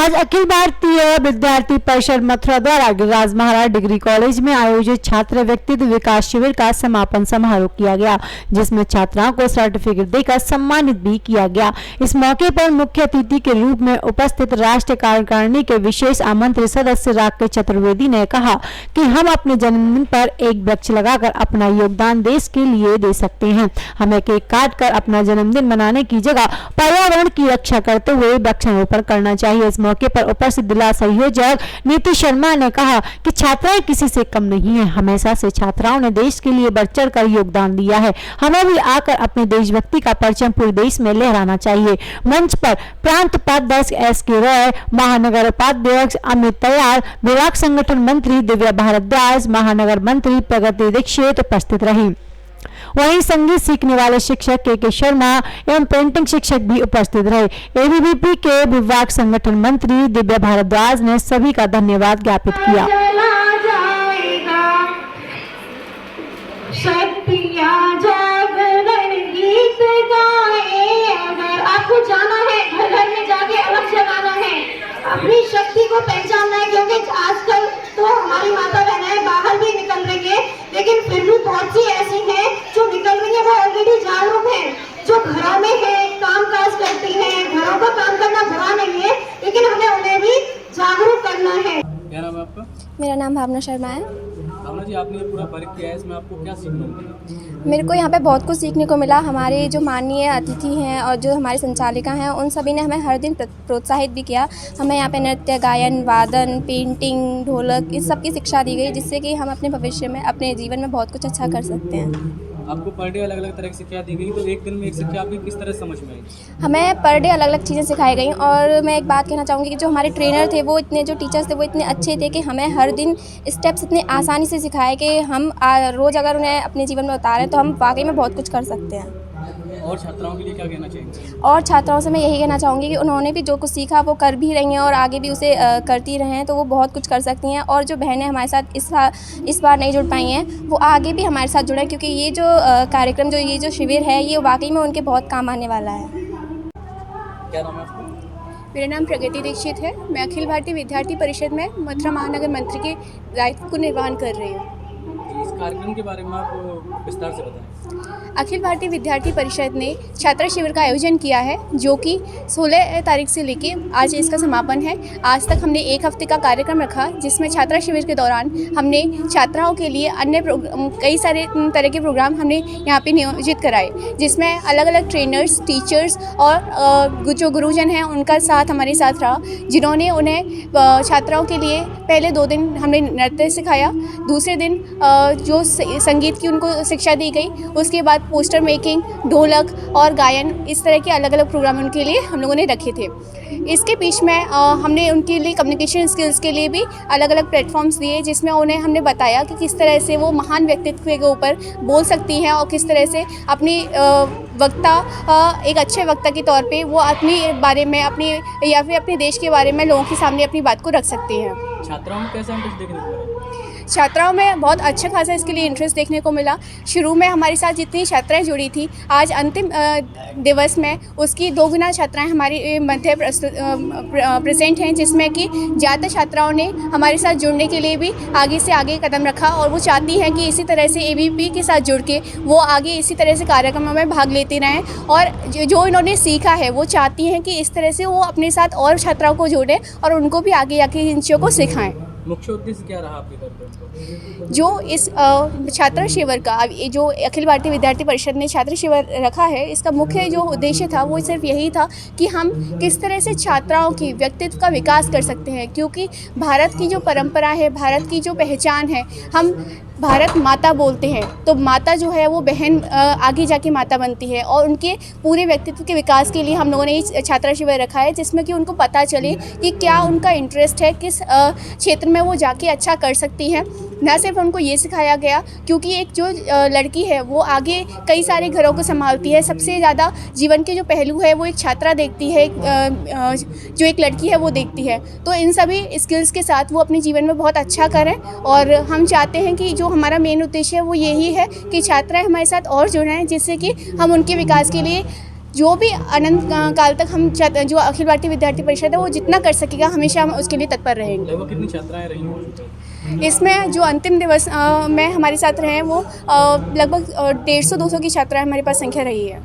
आज अखिल भारतीय विद्यार्थी परिषद मथुरा द्वारा गिरिराज महाराज डिग्री कॉलेज में आयोजित छात्र व्यक्तित्व विकास शिविर का समापन समारोह किया गया, जिसमें छात्राओं को सर्टिफिकेट देकर सम्मानित भी किया गया। इस मौके पर मुख्य अतिथि के रूप में उपस्थित राष्ट्रीय कार्यकारिणी के विशेष आमंत्रित सदस्य राकेश चतुर्वेदी ने कहा कि हम अपने जन्मदिन पर एक वृक्ष लगाकर अपना योगदान देश के लिए दे सकते हैं। हमें केक काट कर अपना जन्मदिन मनाने की जगह पर्यावरण की रक्षा करते हुए वृक्षारोपण करना चाहिए। इस मौके पर उपस्थित जिला संयोजक नीति शर्मा ने कहा कि छात्राएं किसी से कम नहीं है, हमेशा से छात्राओं ने देश के लिए बढ़ चढ़ कर योगदान दिया है। हमें भी आकर अपने देशभक्ति का परचम पूरे देश में लहराना चाहिए। मंच पर प्रांत उपाध्यक्ष एस.के. रॉय, महानगर उपाध्यक्ष अमित तैयार, विभाग संगठन मंत्री दिव्या भारद्वाज, महानगर मंत्री प्रगति दीक्षित उपस्थित रही। वहीं संगीत सीखने वाले शिक्षक के शर्मा एवं पेंटिंग शिक्षक भी उपस्थित रहे। एबीवीपी के विभाग संगठन मंत्री दिव्या भारद्वाज ने सभी का धन्यवाद ज्ञापित किया। आपको जाना है, घर घर में जाके अलग जगाना है, अपनी शक्ति को पहचानना है, क्योंकि आजकल तो हमारी माता बहनें बाहर भी निकल रही है, लेकिन फिर भी बहुत सी ऐसी हैं जो निकल रही है, वो ऑलरेडी जागरूक है, जो घरों में है, काम काज करती है। घरों का काम करना बुरा नहीं है, लेकिन हमें उन्हें भी जागरूक करना है। क्या नाम है आपका? मेरा नाम भावना शर्मा है। भावना जी, आपने ये पूरा वर्क किया है, इसमें आपको क्या सीखने को मिला? मेरे को यहाँ पे बहुत कुछ सीखने को मिला। हमारे जो माननीय अतिथि हैं और जो हमारी संचालिका हैं, उन सभी ने हमें हर दिन प्रोत्साहित भी किया। हमें यहाँ पे नृत्य, गायन, वादन, पेंटिंग, ढोलक, इस सब की शिक्षा दी गई, जिससे कि हम अपने भविष्य में, अपने जीवन में बहुत कुछ अच्छा कर सकते हैं। आपको पर डे अलग अलग तरह की शिक्षा दी गई, तो एक दिन में एक शिक्षा आपकी किस तरह समझ में आई? हमें पर डे अलग अलग चीज़ें सिखाई गई। और मैं एक बात कहना चाहूँगी कि जो हमारे ट्रेनर थे, वो इतने, जो टीचर्स थे, वो इतने अच्छे थे कि हमें हर दिन स्टेप्स इतने आसानी से सिखाए कि हम रोज़ अगर उन्हें अपने जीवन में उतारें तो हम वाकई में बहुत कुछ कर सकते हैं। और छात्राओं के लिए क्या कहना चाहेंगे? और छात्राओं से मैं यही कहना चाहूँगी कि उन्होंने भी जो कुछ सीखा वो कर भी रही हैं और आगे भी उसे करती रहें, तो वो बहुत कुछ कर सकती हैं। और जो बहनें हमारे साथ इस बार नहीं जुड़ पाई हैं, वो आगे भी हमारे साथ जुड़ें, क्योंकि ये जो कार्यक्रम, ये जो शिविर है, ये वाकई में उनके बहुत काम आने वाला है। क्या नाम है आपका? मेरा नाम प्रगति दीक्षित है। मैं अखिल भारतीय विद्यार्थी परिषद में मथुरा महानगर मंत्री के दायित्व को निर्वहन कर रही हूँ। इस कार्यक्रम के बारे में आप विस्तार से बताएं। अखिल भारतीय विद्यार्थी परिषद ने छात्र शिविर का आयोजन किया है, जो कि 16 तारीख से लेके आज इसका समापन है। आज तक हमने एक हफ्ते का कार्यक्रम रखा, जिसमें छात्रा शिविर के दौरान हमने छात्राओं के लिए अन्य कई सारे तरह के प्रोग्राम हमने यहाँ पे नियोजित कराए, जिसमें अलग अलग ट्रेनर्स, टीचर्स और जो गुरुजन हैं उनका साथ हमारे साथ रहा, जिन्होंने उन्हें छात्राओं के लिए पहले 2 दिन हमने नृत्य सिखाया, दूसरे दिन जो संगीत की उनको शिक्षा दी गई, उसके बाद पोस्टर मेकिंग, ढोलक और गायन, इस तरह के अलग अलग प्रोग्राम उनके लिए हम लोगों ने रखे थे। इसके बीच में हमने उनके लिए कम्युनिकेशन स्किल्स के लिए भी अलग अलग प्लेटफॉर्म्स दिए, जिसमें उन्हें हमने बताया कि किस तरह से वो महान व्यक्तित्व के ऊपर बोल सकती हैं और किस तरह से अपनी एक अच्छे वक्ता के तौर पे वो अपने बारे में, अपनी या फिर अपने देश के बारे में लोगों के सामने अपनी बात को रख सकती हैं। छात्राओं में कैसा इंटरेस्ट देखने को मिला? छात्राओं में बहुत अच्छा खासा इसके लिए इंटरेस्ट देखने को मिला। शुरू में हमारे साथ जितनी छात्राएं जुड़ी थी, आज अंतिम दिवस में उसकी 2 गुना छात्राएं हमारे मध्य प्रेजेंट हैं, जिसमें कि ज़्यादा छात्राओं ने हमारे साथ जुड़ने के लिए भी आगे से आगे कदम रखा, और वो चाहती हैं कि इसी तरह से एबीवीपी के साथ जुड़ के वो आगे इसी तरह से कार्यक्रमों में भाग लेती रहें, और जो इन्होंने सीखा है वो चाहती हैं कि इस तरह से वो अपने साथ और छात्राओं को जोड़ें और उनको भी आगे आके इन चीज़ों को सिखाएँ। मुख्य उद्देश्य क्या रहा आपके तरफ से? जो इस छात्र शिविर का, जो अखिल भारतीय विद्यार्थी परिषद ने छात्र शिविर रखा है, इसका मुख्य जो उद्देश्य था वो सिर्फ यही था कि हम किस तरह से छात्राओं की व्यक्तित्व का विकास कर सकते हैं, क्योंकि भारत की जो परंपरा है, भारत की जो पहचान है, हम भारत माता बोलते हैं, तो माता जो है वो बहन आगे जाके माता बनती है, और उनके पूरे व्यक्तित्व के विकास के लिए हम लोगों ने ये छात्रा शिविर रखा है, जिसमें कि उनको पता चले कि क्या उनका इंटरेस्ट है, किस क्षेत्र में वो जाके अच्छा कर सकती हैं। न सिर्फ उनको ये सिखाया गया, क्योंकि एक जो लड़की है वो आगे कई सारे घरों को संभालती है, सबसे ज़्यादा जीवन के जो पहलू है वो एक छात्रा देखती है, जो एक लड़की है वो देखती है। तो इन सभी स्किल्स के साथ वो अपने जीवन में बहुत अच्छा करें, और हम चाहते हैं कि जो हमारा मेन उद्देश्य है वो यही है कि छात्राएं हमारे साथ और जुड़ें, जिससे कि हम उनके विकास के लिए जो भी अनंत काल तक हम जो अखिल भारतीय विद्यार्थी परिषद है वो जितना कर सकेगा हमेशा हम उसके लिए तत्पर रहेंगे। लगभग कितनी छात्राएं रही हैं? इसमें जो अंतिम दिवस में हमारे साथ रहे हैं वो लगभग 150-200 की छात्राएं हमारे पास संख्या रही है।